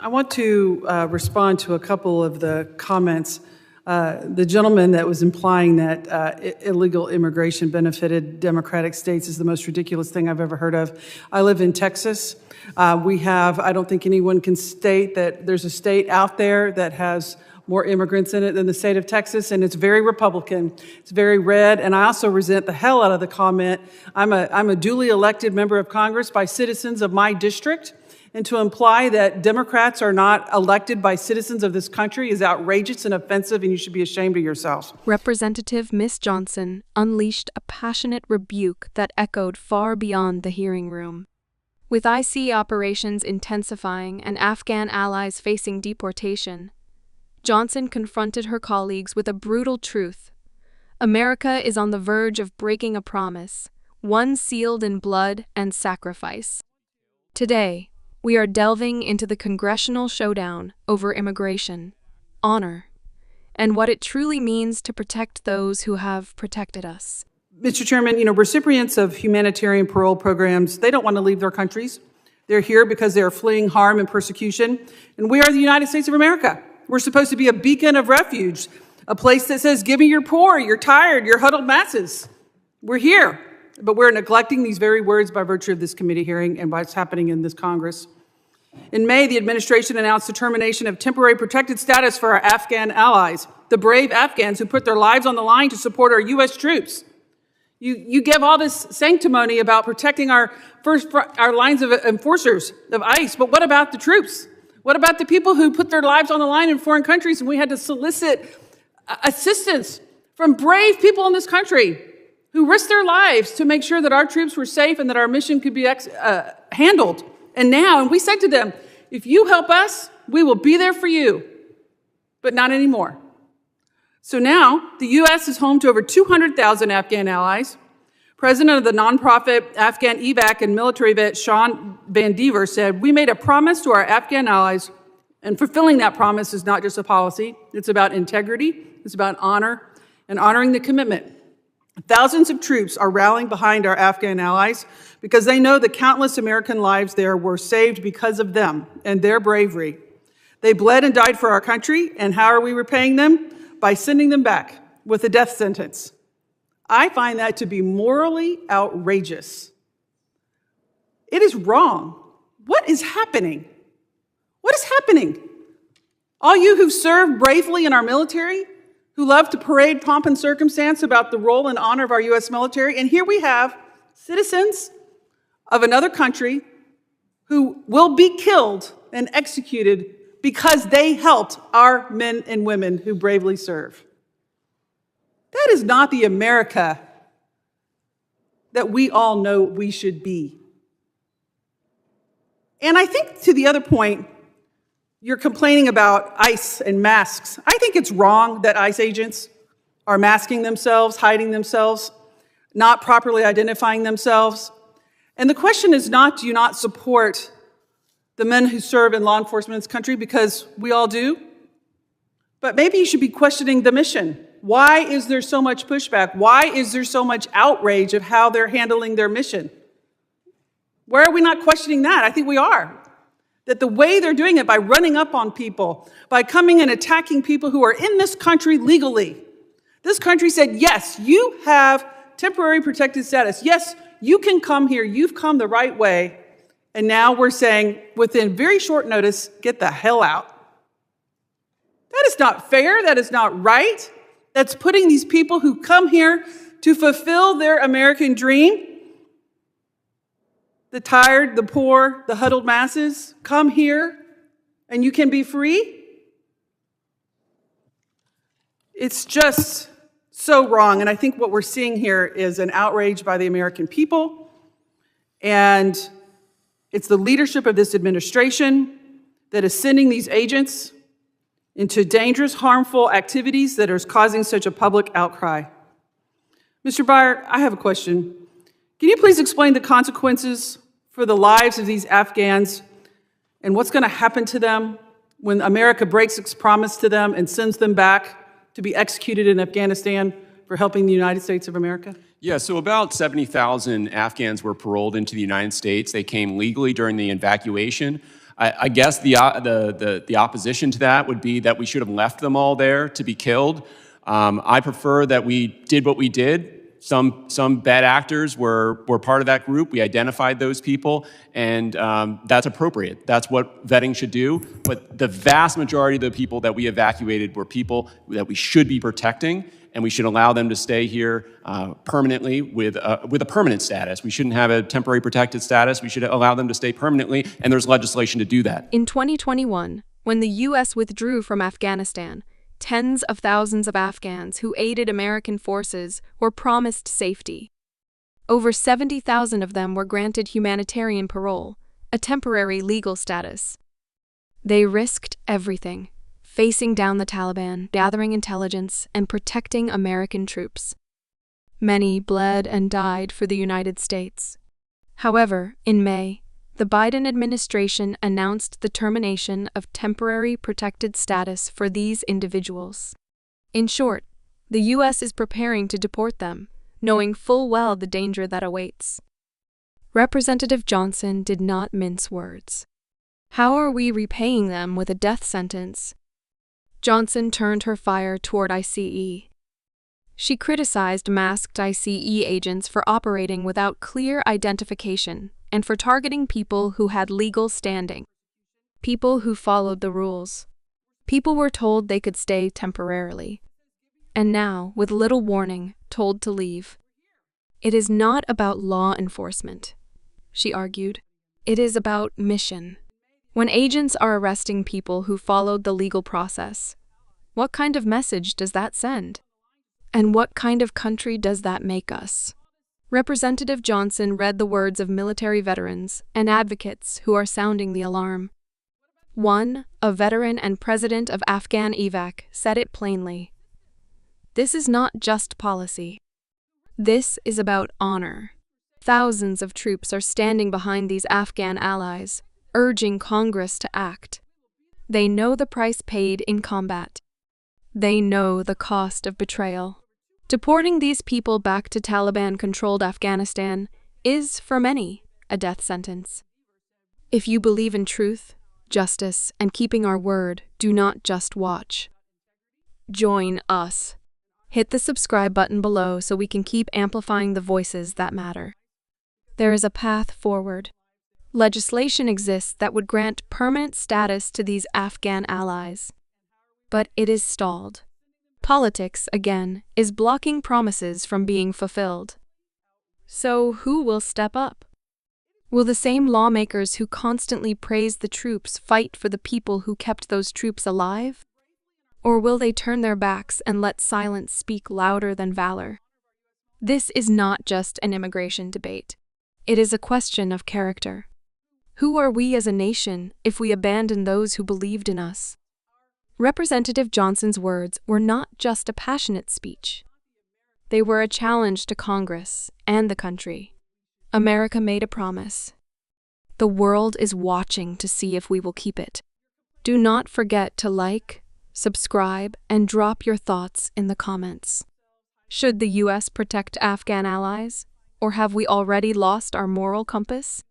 I want to respond to a couple of the comments. The gentleman that was implying that illegal immigration benefited Democratic states is the most ridiculous thing I've ever heard of. I live in Texas. I don't think anyone can state that there's a state out there that has more immigrants in it than the state of Texas, and it's very Republican. It's very red, and I also resent the hell out of the comment. I'm a duly elected member of Congress by citizens of my district, and to imply that Democrats are not elected by citizens of this country is outrageous and offensive, and you should be ashamed of yourselves. Representative Miss Johnson unleashed a passionate rebuke that echoed far beyond the hearing room. With IC operations intensifying and Afghan allies facing deportation, Johnson confronted her colleagues with a brutal truth. America is on the verge of breaking a promise, one sealed in blood and sacrifice. Today, we are delving into the congressional showdown over immigration, honor, and what it truly means to protect those who have protected us. Mr. Chairman, recipients of humanitarian parole programs, they don't want to leave their countries. They're here because they are fleeing harm and persecution, and we are the United States of America. We're supposed to be a beacon of refuge, a place that says, give me your poor, you're tired, you're huddled masses. We're here. But we're neglecting these very words by virtue of this committee hearing and what's happening in this Congress. In May, the administration announced the termination of temporary protected status for our Afghan allies, the brave Afghans who put their lives on the line to support our U.S. troops. You give all this sanctimony about protecting our lines of enforcers of ICE, but what about the troops? What about the people who put their lives on the line in foreign countries and we had to solicit assistance from brave people in this country who risked their lives to make sure that our troops were safe and that our mission could be handled? And we said to them, if you help us, we will be there for you, but not anymore. So now the U.S. is home to over 200,000 Afghan allies. President of the nonprofit Afghan evac and military vet Sean Van Dever said, we made a promise to our Afghan allies, and fulfilling that promise is not just a policy. It's about integrity. It's about honor and honoring the commitment. Thousands of troops are rallying behind our Afghan allies because they know the countless American lives there were saved because of them and their bravery. They bled and died for our country, and how are we repaying them? By sending them back with a death sentence. I find that to be morally outrageous. It is wrong. What is happening? What is happening? All you who serve bravely in our military, who love to parade pomp and circumstance about the role and honor of our U.S. military, and here we have citizens of another country who will be killed and executed because they helped our men and women who bravely serve. That is not the America that we all know we should be. And I think to the other point, you're complaining about ICE and masks. I think it's wrong that ICE agents are masking themselves, hiding themselves, not properly identifying themselves. And the question is not, do you not support the men who serve in law enforcement in this country, because we all do? But maybe you should be questioning the mission. Why is there so much pushback? Why is there so much outrage of how they're handling their mission? Why are we not questioning that? I think we are. That the way they're doing it, by running up on people, by coming and attacking people who are in this country legally. This country said, yes, you have temporary protected status. Yes, you can come here. You've come the right way. And now we're saying, within very short notice, get the hell out. That is not fair. That is not right. That's putting these people who come here to fulfill their American dream, the tired, the poor, the huddled masses, come here and you can be free. It's just so wrong. And I think what we're seeing here is an outrage by the American people. And it's the leadership of this administration that is sending these agents into dangerous, harmful activities that are causing such a public outcry. Mr. Breyer, I have a question. Can you please explain the consequences for the lives of these Afghans and what's going to happen to them when America breaks its promise to them and sends them back to be executed in Afghanistan for helping the United States of America? Yeah, so about 70,000 Afghans were paroled into the United States. They came legally during the evacuation. I guess the opposition to that would be that we should have left them all there to be killed. I prefer that we did what we did. Some bad actors were part of that group. We identified those people, and that's appropriate. That's what vetting should do. But the vast majority of the people that we evacuated were people that we should be protecting, and we should allow them to stay here permanently with a permanent status. We shouldn't have a temporary protected status. We should allow them to stay permanently, and there's legislation to do that. In 2021, when the U.S. withdrew from Afghanistan, tens of thousands of Afghans who aided American forces were promised safety. Over 70,000 of them were granted humanitarian parole, a temporary legal status. They risked everything, facing down the Taliban, gathering intelligence, and protecting American troops. Many bled and died for the United States. However, in May, the Biden administration announced the termination of temporary protected status for these individuals. In short, the U.S. is preparing to deport them, knowing full well the danger that awaits. Representative Johnson did not mince words. How are we repaying them with a death sentence? Johnson turned her fire toward ICE. She criticized masked ICE agents for operating without clear identification and for targeting people who had legal standing, people who followed the rules. People were told they could stay temporarily, and now, with little warning, told to leave. It is not about law enforcement, she argued. It is about mission. When agents are arresting people who followed the legal process, what kind of message does that send? And what kind of country does that make us? Representative Johnson read the words of military veterans and advocates who are sounding the alarm. One, a veteran and president of Afghan Evac, said it plainly. This is not just policy. This is about honor. Thousands of troops are standing behind these Afghan allies, urging Congress to act. They know the price paid in combat. They know the cost of betrayal. Deporting these people back to Taliban-controlled Afghanistan is, for many, a death sentence. If you believe in truth, justice, and keeping our word, do not just watch. Join us. Hit the subscribe button below so we can keep amplifying the voices that matter. There is a path forward. Legislation exists that would grant permanent status to these Afghan allies. But it is stalled. Politics, again, is blocking promises from being fulfilled. So who will step up? Will the same lawmakers who constantly praise the troops fight for the people who kept those troops alive? Or will they turn their backs and let silence speak louder than valor? This is not just an immigration debate. It is a question of character. Who are we as a nation if we abandon those who believed in us? Representative Johnson's words were not just a passionate speech. They were a challenge to Congress and the country. America made a promise. The world is watching to see if we will keep it. Do not forget to like, subscribe, and drop your thoughts in the comments. Should the U.S. protect Afghan allies, or have we already lost our moral compass?